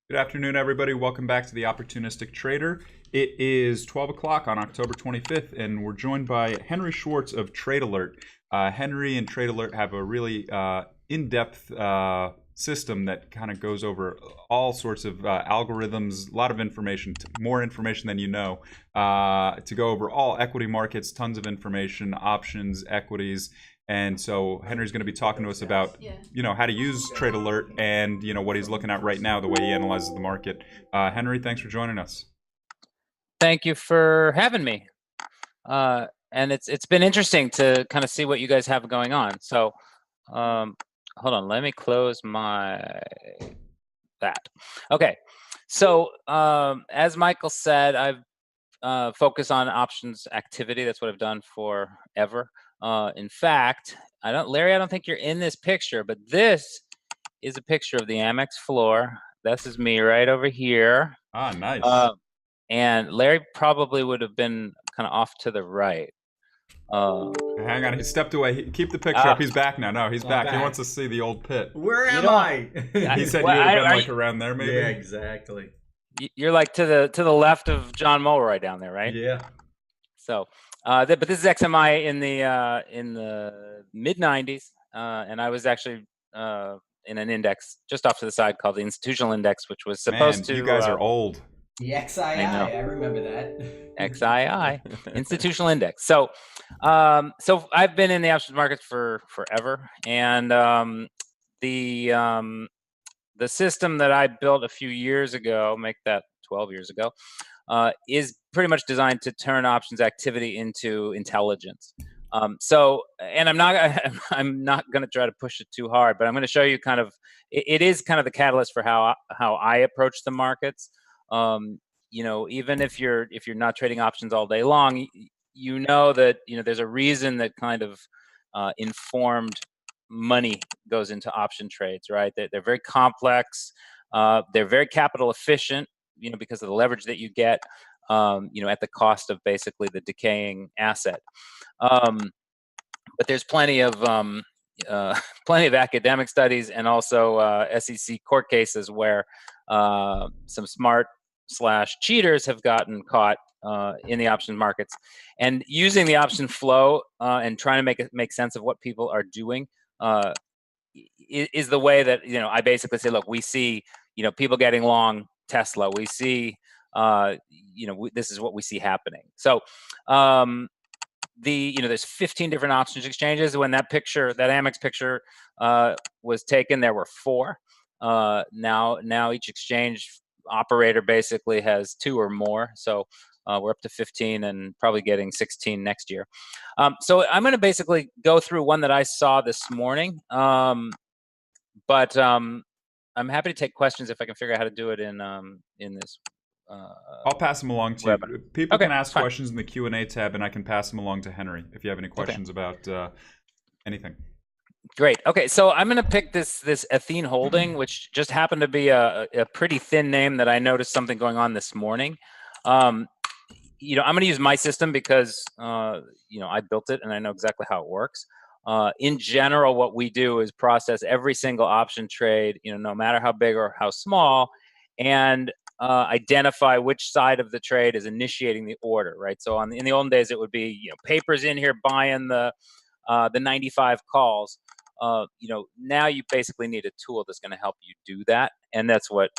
Good afternoon, everybody. Welcome back to the Opportunistic Trader. It is 12 o'clock on October 25th, and we're joined by Henry Schwartz of Trade Alert. Henry and Trade Alert have a really in-depth system that kind of goes over all sorts of algorithms, a lot of information, more information than you know, to go over all equity markets, tons of information, options, equities. And so Henry's going to be talking to us about, how to use Trade Alert and, what he's looking at right now, the way he analyzes the market. Henry, thanks for joining us. Thank you for having me. And it's been interesting to kind of see what you guys have going on. So hold on, let me close that. Okay. So as Michael said, I've focused on options activity. That's what I've done forever. In fact, Larry, I don't think you're in this picture, but this is a picture of the Amex floor. This is me right over here. Ah, nice. And Larry probably would have been kind of off to the right. Hang on, he stepped away. Keep the picture up. He's back now. No, he's back. He wants to see the old pit. Where am I? He said you would have been like around there, maybe. Yeah, exactly. You're like to the left of John Mulroy down there, right? Yeah. So, but this is XMI in the mid '90s, and I was actually in an index just off to the side called the Institutional Index, which was supposed to. You guys are old. The XII, I remember that. XII, Institutional Index. So I've been in the options markets for forever, and the system that I built a few years ago, make that 12 years ago, is pretty much designed to turn options activity into intelligence. And I'm not going to try to push it too hard, but I'm going to show you kind of it is kind of the catalyst for how I approach the markets. Even if you're not trading options all day long, you know that there's a reason that kind of informed money goes into option trades, right? They're very complex. They're very capital efficient, because of the leverage that you get, at the cost of basically the decaying asset. But there's plenty of academic studies and also SEC court cases where some smart /cheaters have gotten caught in the options markets, and using the option flow and trying to make sense of what people are doing is the way that I basically say, look, we see people getting long Tesla. We see this is what we see happening. So there's 15 different options exchanges. When that Amex picture was taken, there were 4. Now each exchange operator basically has 2 or more. So we're up to 15 and probably getting 16 next year. So I'm going to basically go through one that I saw this morning. But I'm happy to take questions if I can figure out how to do it in this. I'll pass them along to you. People can ask questions in the Q&A tab, and I can pass them along to Henry if you have any questions about anything. Great. Okay, so I'm going to pick this Athene Holding, which just happened to be a pretty thin name that I noticed something going on this morning. I'm going to use my system because I built it and I know exactly how it works. In general, what we do is process every single option trade, no matter how big or how small, and identify which side of the trade is initiating the order, right? So in the olden days, it would be papers in here buying the 95 calls. Now you basically need a tool that's going to help you do that, and that's what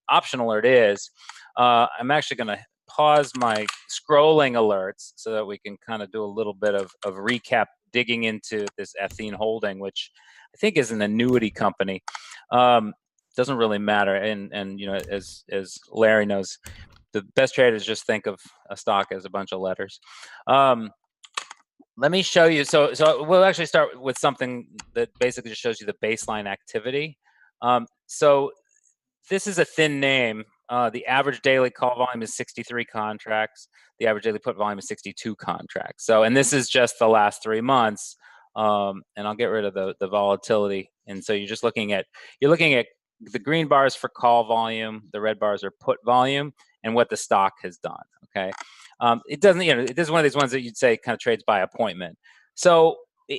Option Alert is. I'm actually going to pause my scrolling alerts so that we can kind of do a little bit of recap, digging into this Athene Holding, which I think is an annuity company. Doesn't really matter, and as Larry knows, the best traders just think of a stock as a bunch of letters. Let me show you. So we'll actually start with something that basically just shows you the baseline activity. So this is a thin name. The average daily call volume is 63 contracts. The average daily put volume is 62 contracts. So, and this is just the last 3 months. And I'll get rid of the volatility. And so you're looking at the green bars for call volume, the red bars are put volume, and what the stock has done. Okay. It doesn't, this is one of these ones that you'd say kind of trades by appointment. So,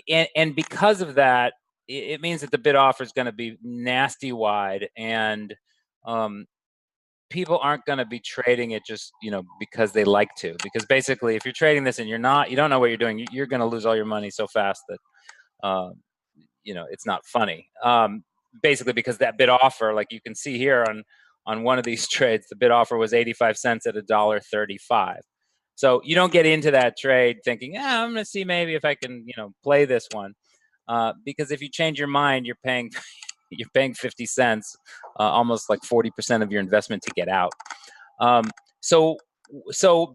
and because of that, it means that the bid offer is going to be nasty wide, and people aren't going to be trading it just because they like to. Because basically, if you're trading this and you don't know what you're doing, you're going to lose all your money so fast that it's not funny. Basically, because that bid offer, like you can see here on one of these trades, the bid offer was 85 cents at $1.35. So you don't get into that trade thinking, I'm going to see maybe if I can play this one, because if you change your mind, you're paying 50 cents, almost like 40% of your investment to get out. So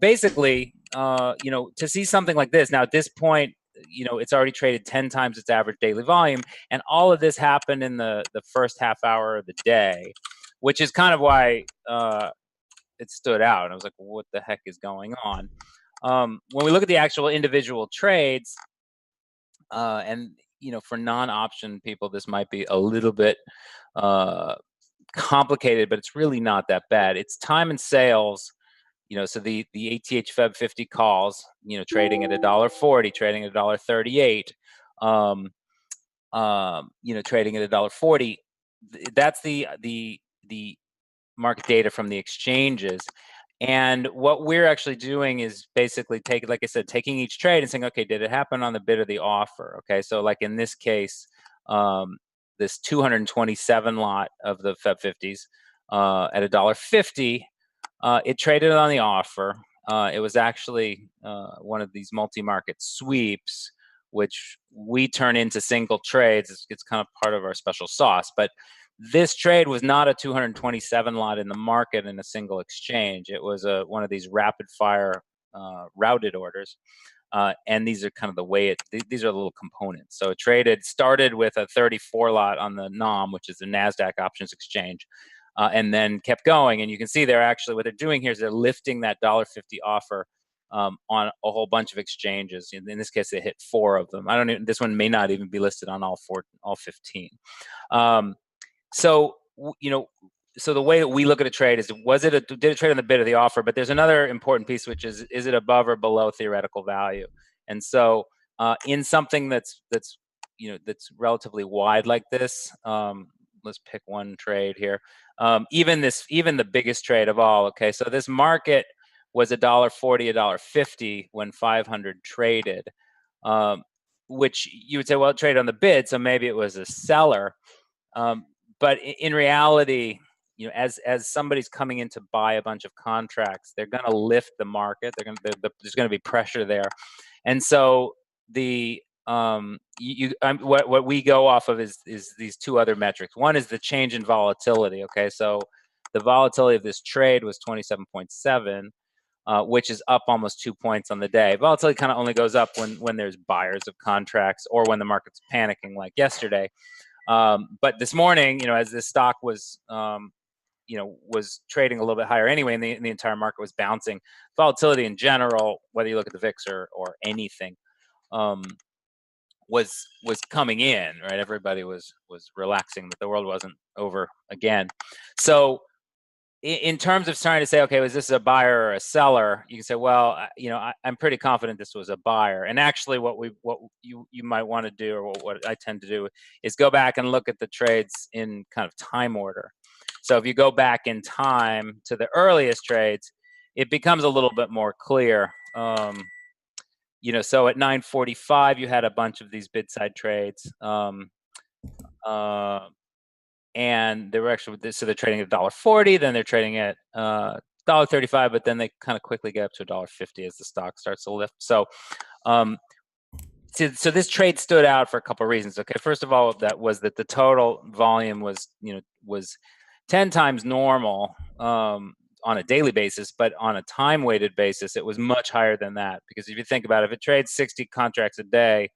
basically, to see something like this now at this point, it's already traded 10 times its average daily volume, and all of this happened in the first half hour of the day, which is kind of why it stood out. And I was like, what the heck is going on? When we look at the actual individual trades, and for non-option people, this might be a little bit complicated, but it's really not that bad. It's time and sales. So the ATH Feb 50 calls, trading at $1.40, trading at $1.38, trading at $1.40. That's the market data from the exchanges. And what we're actually doing is basically taking each trade and saying, okay, did it happen on the bid or the offer? Okay, so like in this case, this 227 lot of the Feb 50s at $1.50, it traded on the offer. It was actually one of these multi-market sweeps, which we turn into single trades. It's kind of part of our special sauce. But this trade was not a 227 lot in the market in a single exchange. It was one of these rapid fire routed orders. And these are kind of the way these are little components. So it started with a 34 lot on the NOM, which is the NASDAQ options exchange, and then kept going. And you can see what they're doing here is they're lifting that $1.50 offer on a whole bunch of exchanges. In this case, they hit 4 of them. This one may not even be listed on all 15. So the way that we look at a trade is, did it trade on the bid or the offer? But there's another important piece, which is it above or below theoretical value? And so in something that's relatively wide like this, let's pick one trade here. Even the biggest trade of all. Okay, so this market was $1.40, $1.50 when 500 traded, which you would say, well, it traded on the bid, so maybe it was a seller. But in reality, as somebody's coming in to buy a bunch of contracts, they're going to lift the market. There's going to be pressure there, and so what we go off of is these 2 other metrics. One is the change in volatility. Okay, so the volatility of this trade was 27.7, which is up almost 2 points on the day. Volatility kind of only goes up when there's buyers of contracts or when the market's panicking, like yesterday. But this morning, as this stock was trading a little bit higher anyway, and the entire market was bouncing, volatility in general, whether you look at the VIX or anything, was coming in, right? Everybody was relaxing that the world wasn't over again. So in terms of trying to say, okay, was this a buyer or a seller? You can say, well, I'm pretty confident this was a buyer. And actually, what you might want to do, or what I tend to do, is go back and look at the trades in kind of time order. So if you go back in time to the earliest trades, it becomes a little bit more clear. So at 9:45, you had a bunch of these bid side trades. And they were actually, so they're trading at $1.40, then they're trading at $1.35, but then they kind of quickly get up to $1.50 as the stock starts to lift. So so this trade stood out for a couple of reasons. Okay, first of all, that the total volume was 10 times normal on a daily basis, but on a time weighted basis, it was much higher than that. Because if you think about it, if it trades 60 contracts a day,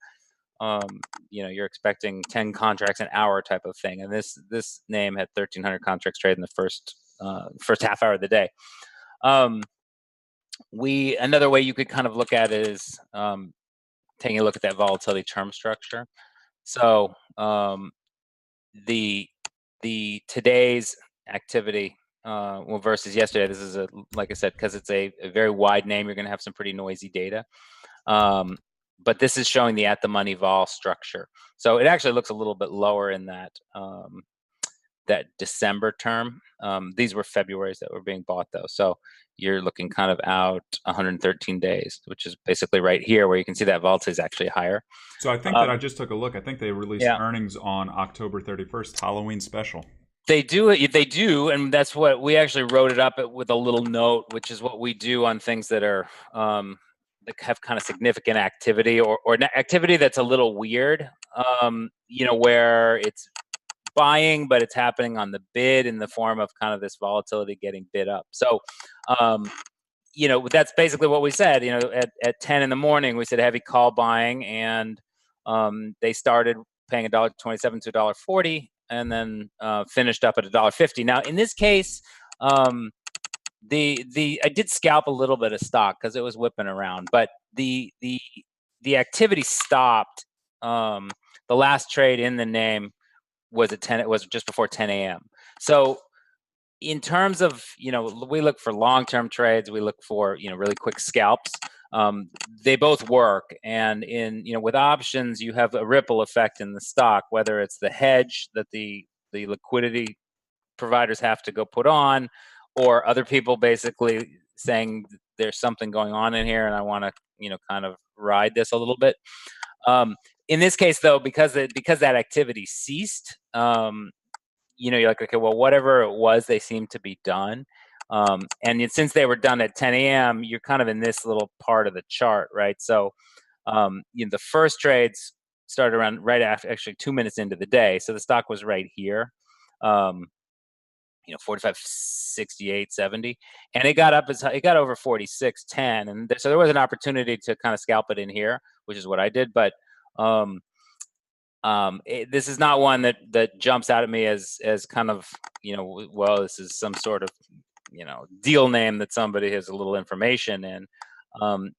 you're expecting 10 contracts an hour type of thing. And this name had 1,300 contracts traded in the first half hour of the day. Another way you could kind of look at it is taking a look at that volatility term structure. So the today's activity versus yesterday, this is like I said, because it's a very wide name, you're going to have some pretty noisy data. But this is showing the at the money vol structure. So it actually looks a little bit lower in that that December term. These were February's that were being bought though. So you're looking kind of out 113 days, which is basically right here where you can see that volatility is actually higher. So I think that I just took a look. I think they released Yeah. earnings on October 31st, Halloween special. They do, and that's what we actually wrote it up with a little note, which is what we do on things that are that have kind of significant activity or activity that's a little weird. Where it's buying, but it's happening on the bid in the form of kind of this volatility getting bid up. So, that's basically what we said. At 10 in the morning, we said heavy call buying, and they started paying $1.27 to $1.40, and then finished up at $1.50. Now, in this case, I did scalp a little bit of stock because it was whipping around, but the activity stopped. The last trade in the name was at 10. It was just before 10 a.m. So in terms of, we look for long-term trades, we look for, really quick scalps. They both work. And with options, you have a ripple effect in the stock, whether it's the hedge that the liquidity providers have to go put on, or other people basically saying there's something going on in here and I want to, kind of ride this a little bit. In this case, though, because that activity ceased, you're like, okay, well, whatever it was, they seem to be done. And since they were done at 10 a.m., you're kind of in this little part of the chart, right? So, the first trades started around right after, actually 2 minutes into the day. So the stock was right here, 45, 68, 70, and it got up it got over 46.10, and so there was an opportunity to kind of scalp it in here, which is what I did, but. This is not one that jumps out at me as kind of, well, this is some sort of, deal name that somebody has a little information in.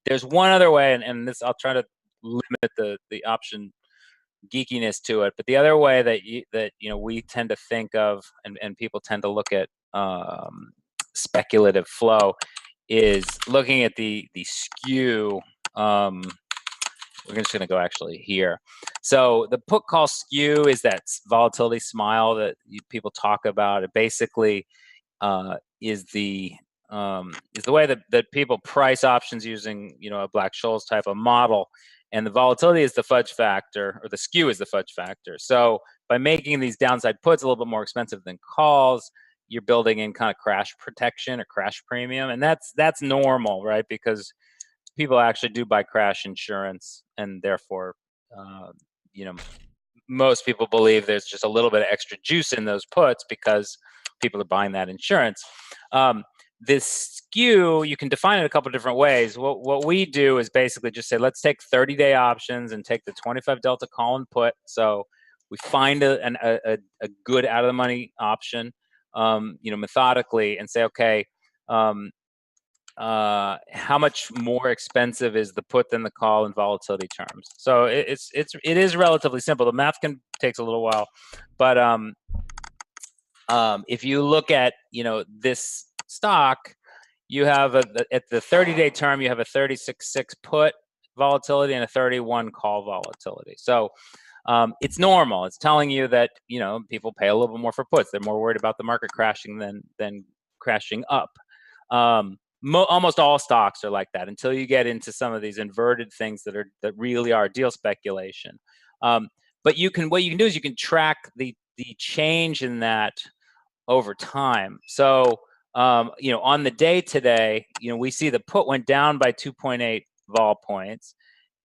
There's one other way, and this, I'll try to limit the option geekiness to it, but the other way that we tend to think of, and people tend to look at speculative flow, is looking at the skew. We're just going to go actually here. So the put call skew is that volatility smile that people talk about. It basically is the way that people price options using a Black-Scholes type of model, and the volatility is the fudge factor, or the skew is the fudge factor. So by making these downside puts a little bit more expensive than calls, you're building in kind of crash protection or crash premium, and that's normal, right? Because people actually do buy crash insurance, and therefore, most people believe there's just a little bit of extra juice in those puts because people are buying that insurance. This skew, you can define it a couple different ways. What we do is basically just say, let's take 30-day options and take the 25 delta call and put. So we find a good out of the money option, methodically, and say, okay, how much more expensive is the put than the call in volatility terms? So it is relatively simple. The math takes a little while, but if you look at this stock, you have at the 30-day term, you have a 36.6 put volatility and a 31 call volatility. So it's normal. It's telling you that people pay a little bit more for puts. They're more worried about the market crashing than crashing up. Almost all stocks are like that until you get into some of these inverted things that really are deal speculation. But what you can do is you can track the change in that over time. So on the day today, we see the put went down by 2.8 vol points,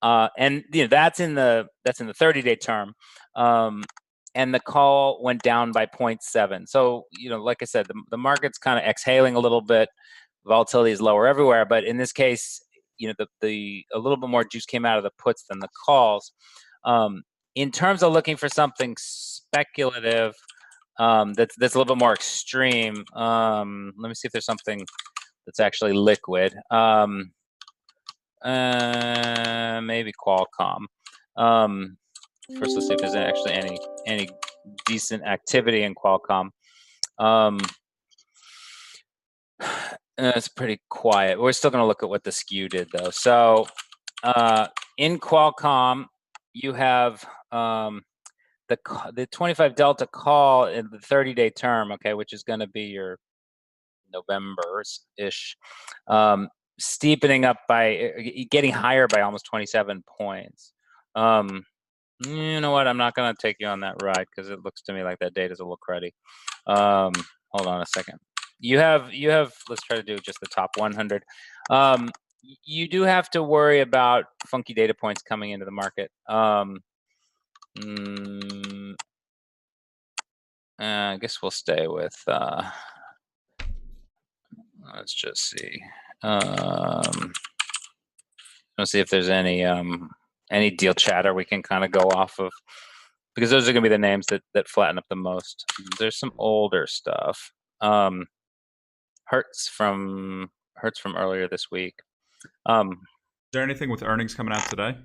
and that's in the 30-day term, and the call went down by 0.7. So like I said, the market's kind of exhaling a little bit. Volatility is lower everywhere, but in this case, a little bit more juice came out of the puts than the calls. In terms of looking for something speculative, that's a little bit more extreme. Let me see if there's something that's actually liquid. Maybe Qualcomm. First, let's see if there's actually any decent activity in Qualcomm. It's pretty quiet. We're still going to look at what the skew did, though. So in Qualcomm, you have the the 25 delta call in the 30-day term, okay, which is going to be your November's ish, steepening up by getting higher by almost 27 points. You know what? I'm not going to take you on that ride because it looks to me like that data's a little cruddy. Hold on a second. You have. Let's try to do just the top 100. You do have to worry about funky data points coming into the market. I guess we'll stay with. Let's just see. Let's see if there's any deal chatter we can kind of go off of, because those are going to be the names that flatten up the most. There's some older stuff. Hertz from earlier this week. Is there anything with earnings coming out today?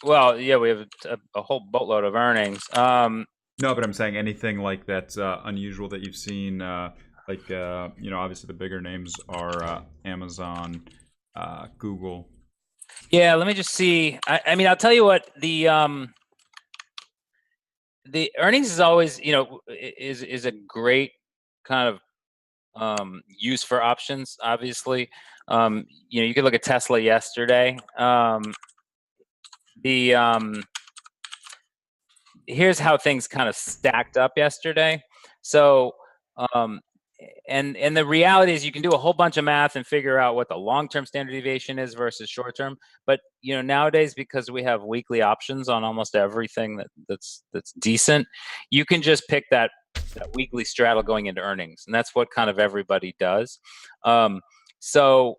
Well, yeah, we have a whole boatload of earnings. No, but I'm saying anything like that's unusual that you've seen. Obviously the bigger names are Amazon, Google. Yeah, let me just see. I mean, I'll tell you what, the earnings is always, is a great kind of use for options. Obviously, you could look at Tesla yesterday. Here's how things kind of stacked up yesterday. So, and the reality is you can do a whole bunch of math and figure out what the long-term standard deviation is versus short-term. But nowadays, because we have weekly options on almost everything that's decent, you can just pick that weekly straddle going into earnings, and that's what kind of everybody does. So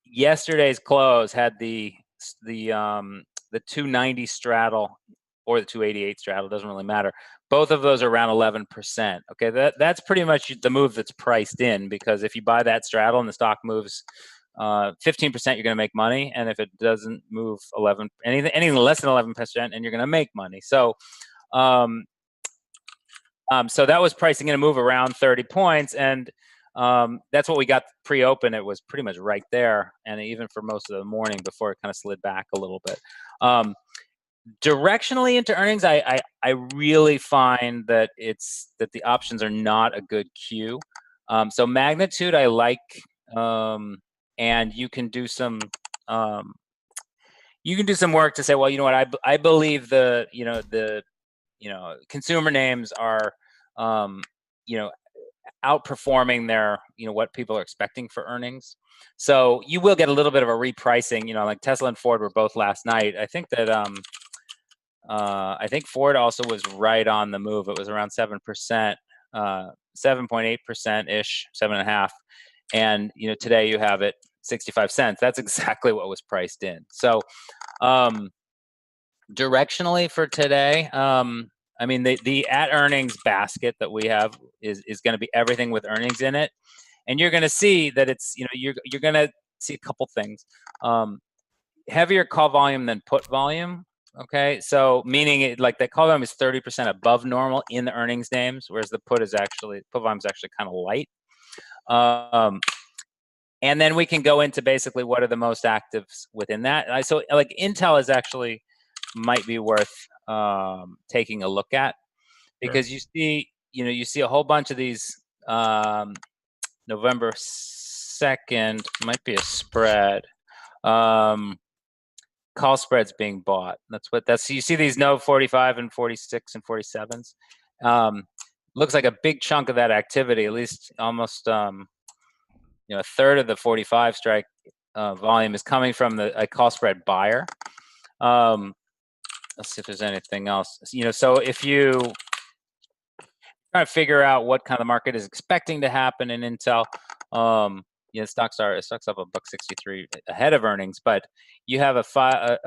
yesterday's close had the 290 straddle or the 288 straddle, doesn't really matter. Both of those are around 11%. Okay, that's pretty much the move that's priced in, because if you buy that straddle and the stock moves 15%, you're going to make money, and if it doesn't move anything less than 11%, and you're going to make money. So, so that was pricing in a move around 30 points, and that's what we got pre-open. It was pretty much right there, and even for most of the morning before it kind of slid back a little bit. Directionally into earnings, I really find that the options are not a good cue. So magnitude I like, and you can do some work to say, well, you know what, I believe the consumer names are outperforming their what people are expecting for earnings. So you will get a little bit of a repricing. Like Tesla and Ford were both last night. I think that I think Ford also was right on the move. It was around 7%, 7.8% ish, 7.5%. And today you have it 65 cents. That's exactly what was priced in. So directionally for today, I mean, the at earnings basket that we have is going to be everything with earnings in it, and you're going to see that it's you're going to see a couple things. Heavier call volume than put volume. Okay, so meaning like the call volume is 30% above normal in the earnings names, whereas the put volume is actually kind of light. And then we can go into basically what are the most actives within that. So like Intel is actually might be worth taking a look at, because you see a whole bunch of these November 2nd might be a spread. Call spreads being bought. You see these no 45 and 46 and 47s. Looks like a big chunk of that activity, at least almost a third of the 45 strike volume is coming from a call spread buyer. Let's see if there's anything else. So if you try to figure out what kind of market is expecting to happen in Intel, stocks up $1.63 ahead of earnings, but you have a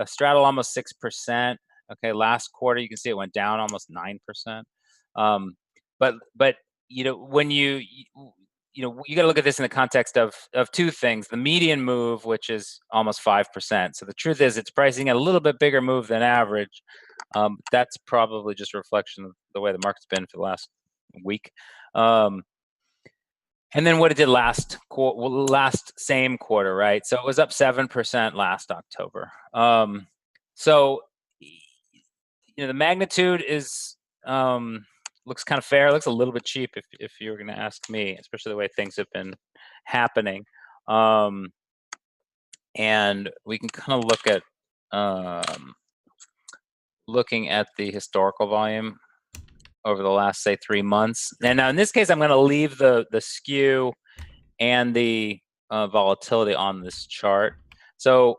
straddle almost 6%. Okay, last quarter you can see it went down almost 9%. But when you got to look at this in the context of two things: the median move, which is almost 5%. So the truth is, it's pricing a little bit bigger move than average. That's probably just a reflection of the way the market's been for the last week. And then what it did last same quarter, right? So it was up 7% last October. So the magnitude is looks kind of fair. It looks a little bit cheap if you were going to ask me, especially the way things have been happening. And we can kind of look at looking at the historical volume over the last, say, 3 months. And now in this case, I'm going to leave the skew and the volatility on this chart. So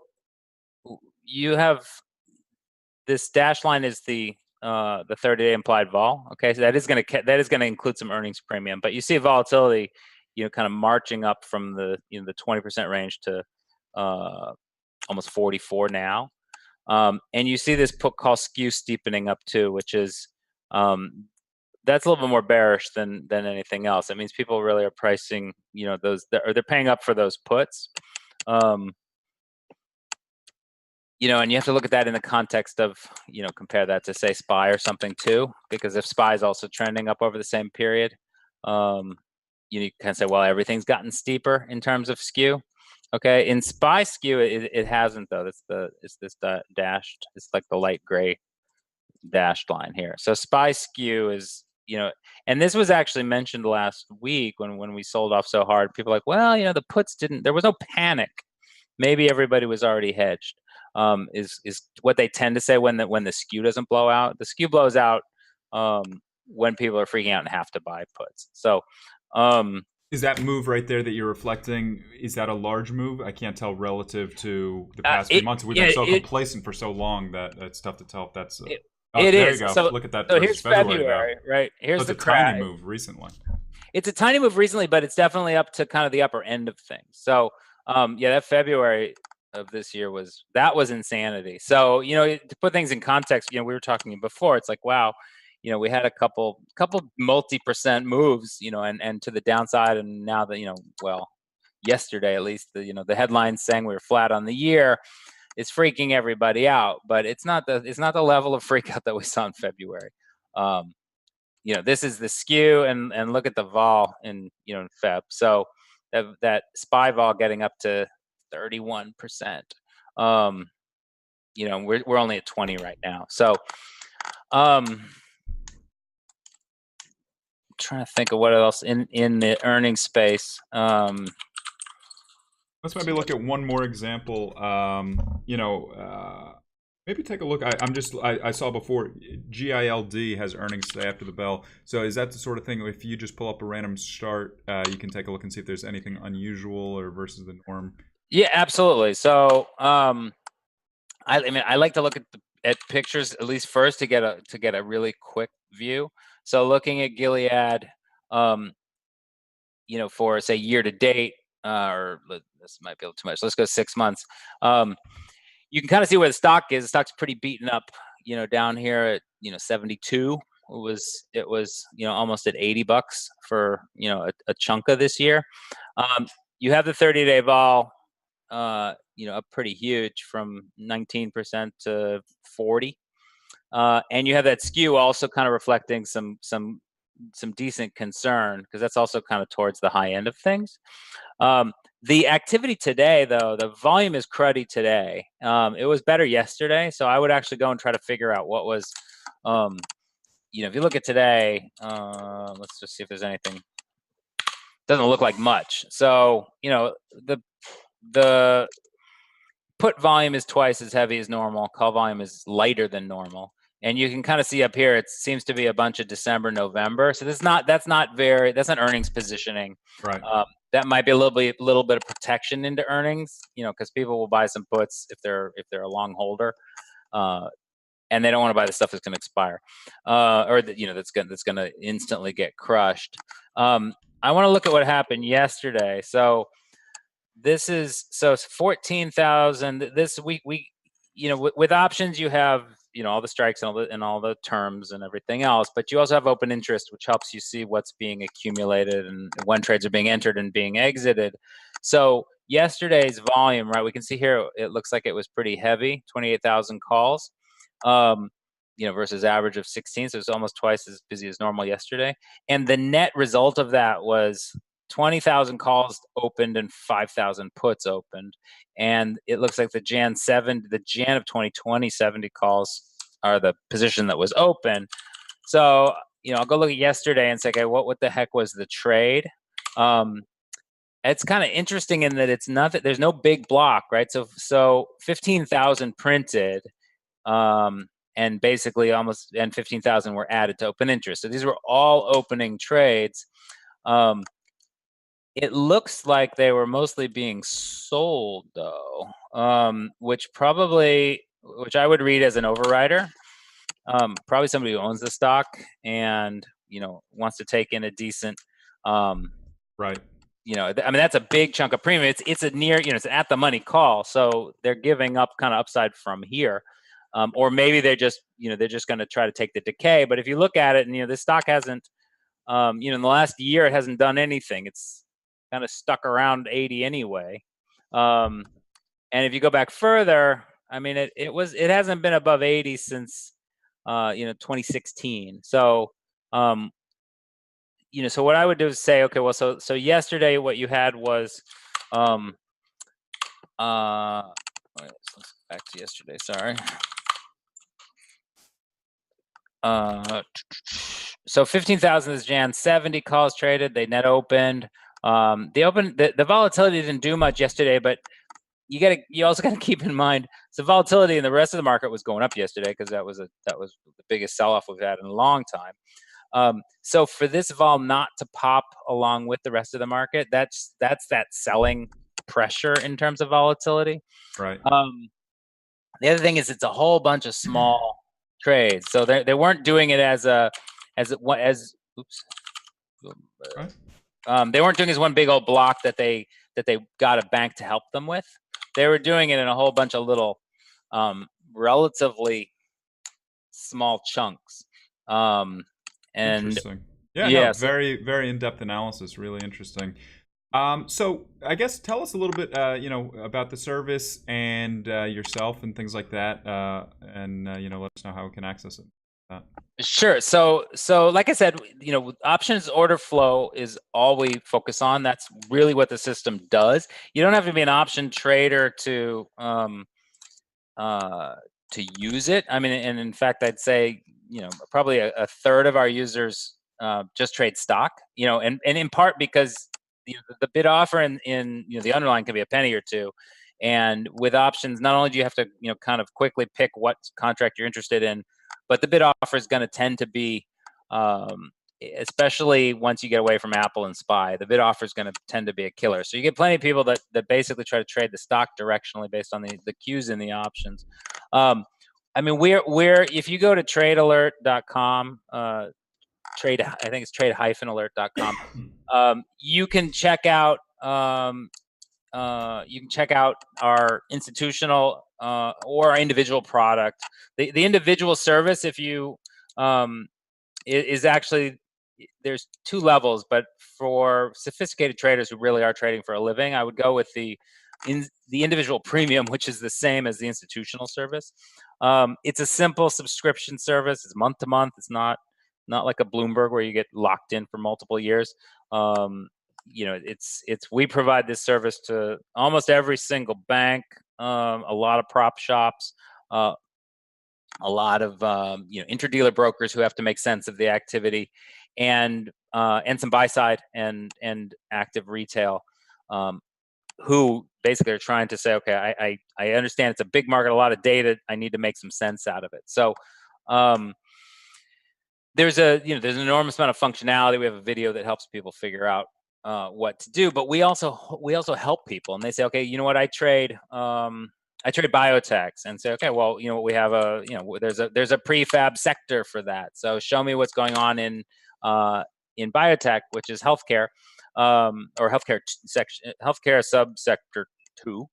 you have this dashed line is the 30-day implied vol. Okay, so that is going to include some earnings premium, but you see volatility, kind of marching up from the the 20% range to almost 44 now. And you see this put call skew steepening up too, which is that's a little bit more bearish than anything else. It means people really are pricing, those, or they're paying up for those puts. And you have to look at that in the context of, compare that to, say, SPY or something too, because if SPY is also trending up over the same period, you kind of say, well, everything's gotten steeper in terms of skew. Okay, in SPY skew, it hasn't though. It's this dashed. It's like the light gray dashed line here. So SPY skew is, and this was actually mentioned last week when we sold off so hard. People were like, well, the puts didn't. There was no panic. Maybe everybody was already hedged. Is what they tend to say when the skew doesn't blow out. The skew blows out when people are freaking out and have to buy puts. So. Is that move right there that you're reflecting, is that a large move? I can't tell relative to the past few months. We've been so complacent for so long that it's tough to tell if that's... it there is. You go. So, look at that. So here's February, right? Here's the tiny move recently. It's a tiny move recently, but it's definitely up to kind of the upper end of things. So, that February of this year was insanity. So, to put things in context, we were talking before, it's like, wow, we had a couple multi-percent moves, and to the downside, and now that, yesterday at least, the headlines saying we were flat on the year is freaking everybody out, but it's not the level of freak out that we saw in February. This is the skew, and look at the vol in Feb. So that SPY vol getting up to 31%. We're only at 20 right now. So trying to think of what else in the earnings space. Let's maybe look at one more example. Maybe take a look. I saw before GILD has earnings today after the bell. So is that the sort of thing, if you just pull up a random chart, you can take a look and see if there's anything unusual or versus the norm? Yeah, absolutely. So I like to look at pictures at least first to get a really quick view. So looking at Gilead, for say year to date, or this might be a little too much. Let's go 6 months. You can kind of see where the stock is. The stock's pretty beaten up, down here at 72. It was almost at $80 for a chunk of this year. You have the 30-day vol, up pretty huge from 19% to 40. And you have that skew also kind of reflecting some decent concern, because that's also kind of towards the high end of things. The activity today, though, the volume is cruddy today. It was better yesterday, so I would actually go and try to figure out what was, if you look at today, let's just see if there's anything. Doesn't look like much. So, the put volume is twice as heavy as normal. Call volume is lighter than normal. And you can kind of see up here, it seems to be a bunch of December, November. So that's not earnings positioning. Right. That might be a little bit of protection into earnings, because people will buy some puts if they're a long holder, and they don't want to buy the stuff that's going to expire, or that's going to instantly get crushed. I want to look at what happened yesterday. So this is 14,000 this week. With options, you have all the strikes and all the terms and everything else, but you also have open interest, which helps you see what's being accumulated and when trades are being entered and being exited. So yesterday's volume, right? We can see here it looks like it was pretty heavy, 28,000 calls, versus average of 16. So it's almost twice as busy as normal yesterday. And the net result of that was 20,000 calls opened and 5,000 puts opened. And it looks like the Jan of 2020, 70 calls the position that was open. So, I'll go look at yesterday and say, okay, what the heck was the trade? It's kind of interesting in that it's nothing. There's no big block, right? So 15,000 printed, and basically and 15,000 were added to open interest. So these were all opening trades. It looks like they were mostly being sold, though, which I would read as an overrider. Probably somebody who owns the stock and wants to take in a decent, right. That's a big chunk of premium. It's a near, it's an at the money call, so they're giving up kind of upside from here, or maybe they're just going to try to take the decay. But if you look at it, and this stock hasn't, in the last year, it hasn't done anything. It's kind of stuck around 80 anyway. And if you go back further, it hasn't been above 80 since 2016. So so what I would do is say, okay, well, so yesterday what you had was let's back to yesterday, sorry. So 15,000 is Jan 70 calls traded. They net opened. The volatility didn't do much yesterday, but you also got to keep in mind the volatility in the rest of the market was going up yesterday because that was the biggest sell-off we've had in a long time. So for this vol not to pop along with the rest of the market, that's that selling pressure in terms of volatility. Right. The other thing is it's a whole bunch of small trades, so they weren't doing it as oops. They weren't doing it as one big old block that they got a bank to help them with. They were doing it in a whole bunch of little, relatively small chunks. And interesting. Yeah, yeah, no, very, very in-depth analysis. Really interesting. So I guess tell us a little bit, about the service and yourself and things like that, and let us know how we can access it. Sure. So like I said, options order flow is all we focus on. That's really what the system does. You don't have to be an option trader to use it. And in fact, I'd say probably a third of our users just trade stock. And in part because the bid offer in the underlying can be a penny or two. And with options, not only do you have to kind of quickly pick what contract you're interested in, but the bid offer is going to tend to be, especially once you get away from Apple and SPY, the bid offer is going to tend to be a killer. So you get plenty of people that basically try to trade the stock directionally based on the cues in the options. We're if you go to tradealert.com, I think it's trade-alert.com. You can check out our institutional or our individual product. The individual service, if you is actually, there's two levels, but for sophisticated traders who really are trading for a living, I would go with the individual premium, which is the same as the institutional service. It's a simple subscription service. It's month to month. It's not like a Bloomberg where you get locked in for multiple years. We provide this service to almost every single bank, a lot of prop shops, a lot of interdealer brokers who have to make sense of the activity, and some buy side and active retail, who basically are trying to say, okay, I understand it's a big market, a lot of data, I need to make some sense out of it. So there's an enormous amount of functionality. We have a video that helps people figure out what to do, but we also help people, and they say, okay, you know what, I trade biotechs, and say, okay, well, we have there's a prefab sector for that. So show me what's going on in biotech, which is healthcare, or healthcare subsector 2,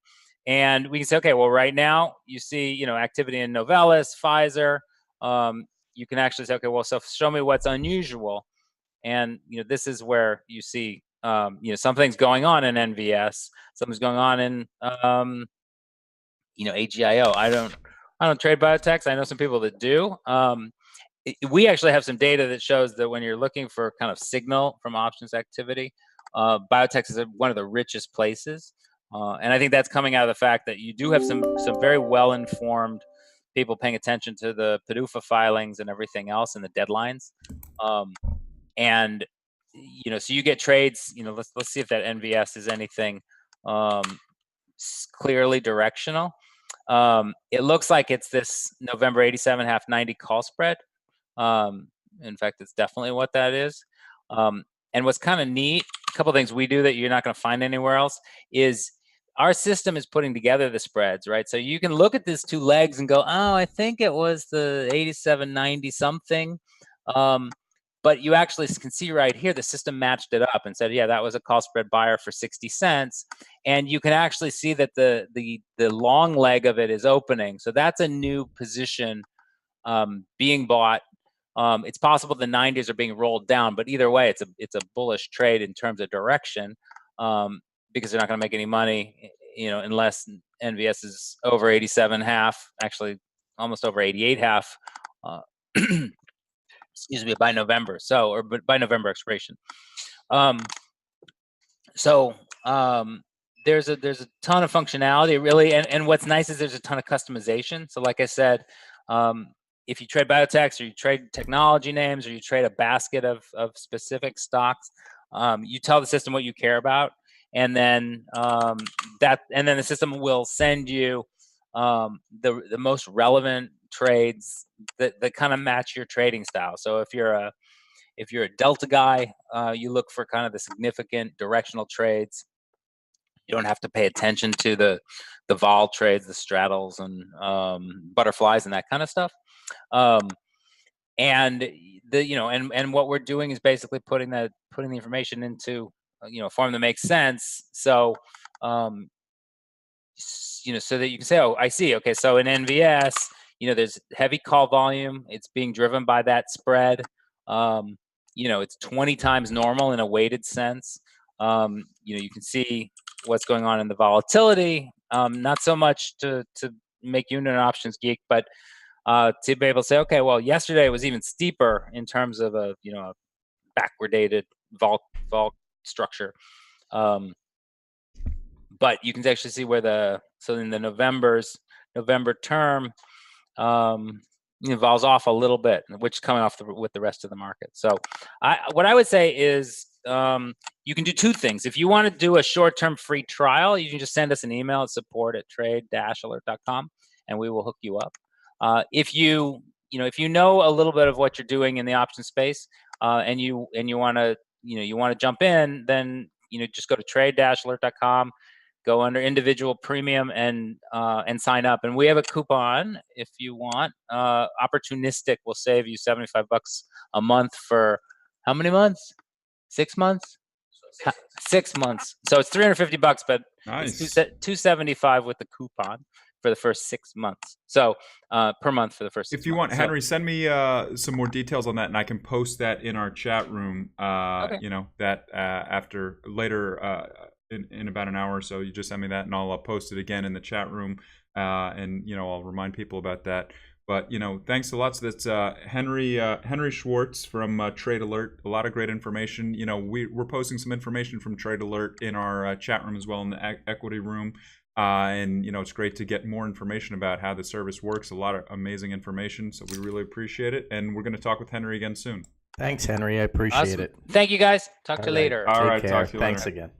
and we can say, okay, well, right now you see activity in Novellus, Pfizer. You can actually say, okay, well, so show me what's unusual, and this is where you see something's going on in NVS, something's going on in AGIO. I don't trade biotechs. I know some people that do. We actually have some data that shows that when you're looking for kind of signal from options activity, biotechs is one of the richest places, and I think that's coming out of the fact that you do have some very well informed people paying attention to the PDUFA filings and everything else and the deadlines. And so you get trades. Let's see if that NVS is anything clearly directional. It looks like it's this November 87.5 90 call spread. In fact, it's definitely what that is. And what's kind of neat, a couple things we do that you're not going to find anywhere else, is our system is putting together the spreads, right? So you can look at these two legs and go, oh, I think it was the 87.90 something. But you actually can see right here, the system matched it up and said, yeah, that was a call spread buyer for 60 cents. And you can actually see that the long leg of it is opening. So that's a new position being bought. It's possible the 90s are being rolled down, but either way, it's a bullish trade in terms of direction, because they're not going to make any money, unless NVS is over 87.5, actually almost over 88.5. Excuse me, by November. Or by November expiration. There's a ton of functionality, really, and what's nice is there's a ton of customization. So like I said, if you trade biotechs or you trade technology names or you trade a basket of specific stocks, you tell the system what you care about, and then the system will send you the most relevant trades that kind of match your trading style. So if you're a delta guy, you look for kind of the significant directional trades. You don't have to pay attention to the vol trades, the straddles and butterflies and that kind of stuff. And what we're doing is basically putting the information into a form that makes sense. So so that you can say, oh, I see. Okay, so in NVS, there's heavy call volume. It's being driven by that spread. It's 20 times normal in a weighted sense. You can see what's going on in the volatility. Not so much to make you into an options geek, but to be able to say, okay, well, yesterday was even steeper in terms of a backwardated vol structure. But you can actually see where in the November term, vols off a little bit, which is coming off with the rest of the market. So what I would say is you can do two things. If you want to do a short-term free trial, you can just send us an email at support@trade-alert.com and we will hook you up. If you know a little bit of what you're doing in the option space, and you want to jump in, then just go to trade-alert.com, go under individual premium and sign up. And we have a coupon if you want. Opportunistic will save you $75 a month for how many months? 6 months? 6 months. So it's $350, but Nice. It's $275 with the coupon for the first 6 months. So per month for the first 6 months. If you want, Henry, send me some more details on that, and I can post that in our chat room. Okay. After later in about an hour or so, you just send me that, and I'll post it again in the chat room, and I'll remind people about that. But thanks a lot. So that's Henry Schwartz from Trade Alert. A lot of great information. We're posting some information from Trade Alert in our chat room as well, in the equity room. And it's great to get more information about how the service works. A lot of amazing information, so we really appreciate it. And we're going to talk with Henry again soon. Thanks, Henry. I appreciate it. Thank you, guys. Talk to you later. All right, Take care. talk to you later. Thanks again.